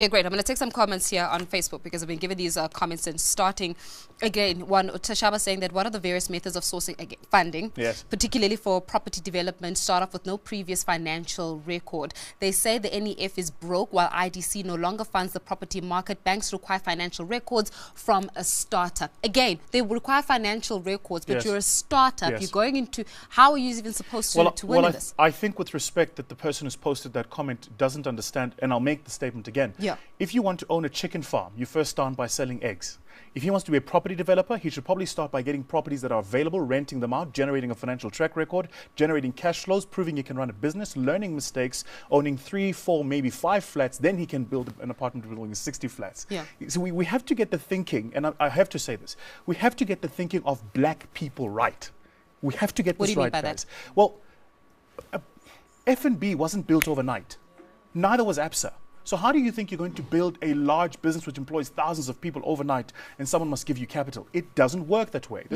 Yeah, great. I'm going to take some comments here on Facebook because I've been given these comments and starting again. One, Tashaba saying that what are the various methods of sourcing funding, yes, particularly for property development, start off with no previous financial record. They say the NEF is broke while IDC no longer funds the property market. Banks require financial records from a startup. Again, they require financial records, but yes, you're a startup. yes, You're going into, how are you even supposed to win this? I think with respect that the person who's posted that comment doesn't understand, and I'll make the statement again. Yeah. If you want to own a chicken farm, you first start by selling eggs. If he wants to be a property developer, he should probably start by getting properties that are available, renting them out, generating a financial track record, generating cash flows, proving he can run a business, learning mistakes, owning 3, 4, maybe 5 flats. Then he can build an apartment building with 60 flats. Yeah. So we have to get the thinking, and I have to say this, we have to get the thinking of black people right. We have to get this right, guys. What do you mean by that? Well, F&B wasn't built overnight. Neither was ABSA. So how do you think you're going to build a large business which employs thousands of people overnight and someone must give you capital? It doesn't work that way.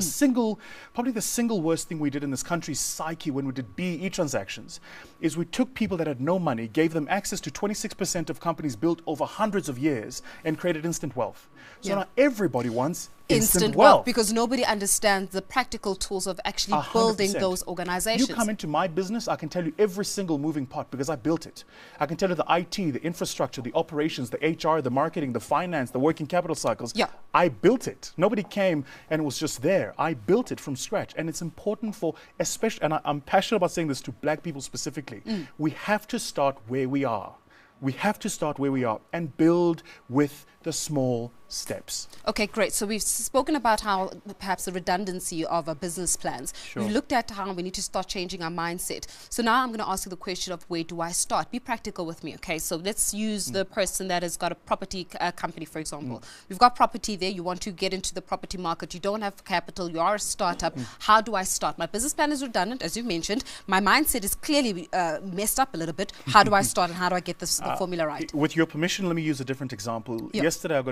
Probably the single worst thing we did in this country's psyche when we did BE transactions is we took people that had no money, gave them access to 26% of companies built over hundreds of years and created instant wealth. So now everybody wants instant wealth because nobody understands the practical tools of actually 100%. Building those organizations. You come into my business, I can tell you every single moving part because I built it. I can tell you the IT, the infrastructure, the operations, the HR, the marketing, the finance, the working capital cycles. Yeah. I built it. Nobody came and it was just there. I built it from scratch. And it's important for, especially, and I'm passionate about saying this to black people specifically, we have to start where we are. We have to start where we are and build with the small steps. Okay, great. So we've spoken about how perhaps the redundancy of our business plans. Sure. We've looked at how we need to start changing our mindset. So now I'm going to ask you the question of where do I start? Be practical with me, okay? So let's use the person that has got a property company, for example. We've got property there. You want to get into the property market. You don't have capital. You are a startup. How do I start? My business plan is redundant, as you mentioned. My mindset is clearly messed up a little bit. How do I start and how do I get this, the formula right? With your permission, let me use a different example. Yeah. Yesterday,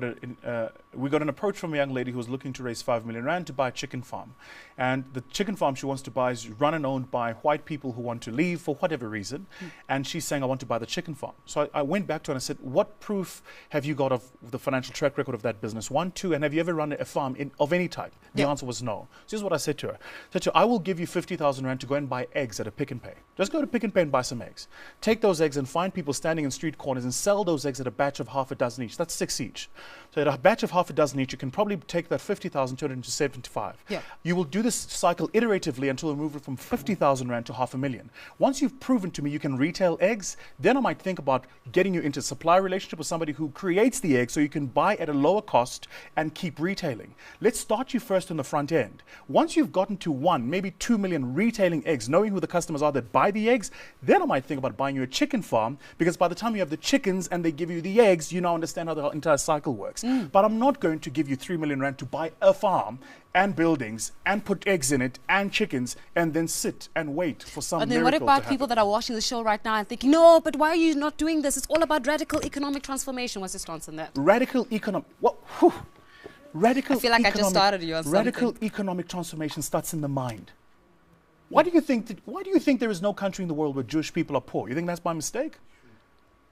we got an approach from a young lady who was looking to raise 5 million rand to buy a chicken farm. And the chicken farm she wants to buy is run and owned by white people who want to leave for whatever reason. And she's saying, I want to buy the chicken farm. So I went back to her and I said, what proof have you got of the financial track record of that business? 1, 2, and have you ever run a farm of any type? The answer was no. So here's what I said to her. I said to her, I will give you 50,000 rand to go and buy eggs at a Pick and Pay. Just go to Pick and Pay and buy some eggs. Take those eggs and find people standing in street corners and sell those eggs at a batch of half a dozen each. That's 6 each. So at a batch of half a dozen each, you can probably take that 50,000, turn it into 75. Yeah. You will do this cycle iteratively until you move it from 50,000 rand to 500,000. Once you've proven to me you can retail eggs, then I might think about getting you into a supply relationship with somebody who creates the egg so you can buy at a lower cost and keep retailing. Let's start you first on the front end. Once you've gotten to 1, maybe 2 million retailing eggs, knowing who the customers are that buy the eggs, then I might think about buying you a chicken farm, because by the time you have the chickens and they give you the eggs, you now understand how the entire cycle works. But I'm not going to give you 3 million rand to buy a farm and buildings and put eggs in it and chickens and then sit and wait for some miracle to happen. And then what about people that are watching the show right now and thinking, no, but why are you not doing this? It's all about radical economic transformation. What's your stance on that? Radical economic, radical I feel like I just started you on something. Radical economic transformation starts in the mind. Why do you think there is no country in the world where Jewish people are poor? You think that's by mistake?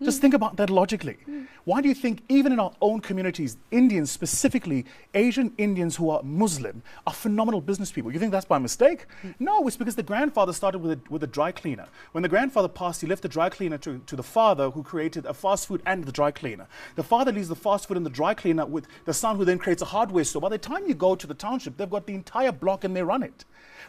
Just think about that logically. Why do you think even in our own communities, Indians specifically, Asian Indians who are Muslim, are phenomenal business people? You think that's by mistake? No, it's because the grandfather started with a dry cleaner. When the grandfather passed, he left the dry cleaner to the father, who created a fast food and the dry cleaner. The father leaves the fast food and the dry cleaner with the son, who then creates a hardware store. By the time you go to the township, they've got the entire block and they run it.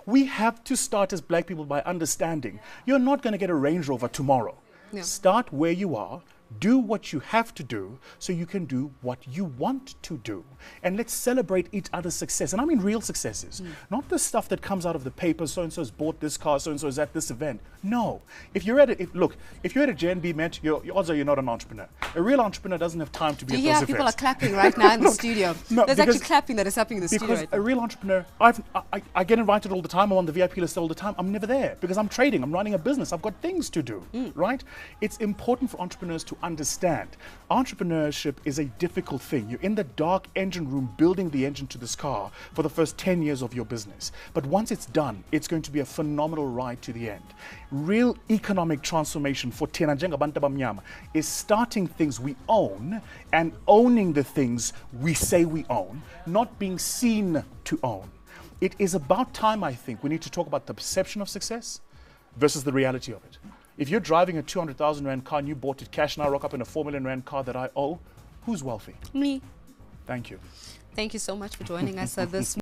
We have to start as black people by understanding you're not going to get a Range Rover tomorrow. Yeah. Start where you are, do what you have to do so you can do what you want to do. And let's celebrate each other's success. And I mean real successes, not the stuff that comes out of the paper, so-and-so's bought this car, so-and-so's at this event. No. If you're at a JNB Met, your odds are you're not an entrepreneur. A real entrepreneur doesn't have time to be at those events. People are clapping right now in the studio. No, There's actually clapping that is happening in the studio. Because a real entrepreneur, I get invited all the time. I'm on the VIP list all the time. I'm never there because I'm trading. I'm running a business. I've got things to do, right? It's important for entrepreneurs to understand entrepreneurship is a difficult thing. You're in the dark engine room building the engine to this car for the first 10 years of your business. But once it's done, it's going to be a phenomenal ride to the end. Real economic transformation for Tena njengabantu abamnyama is starting things we own and owning the things we say we own, not being seen to own. It is about time, I think, we need to talk about the perception of success versus the reality of it. If you're driving a 200,000 Rand car and you bought it cash and I rock up in a 4 million Rand car that I owe, who's wealthy? Me. Thank you. Thank you so much for joining us this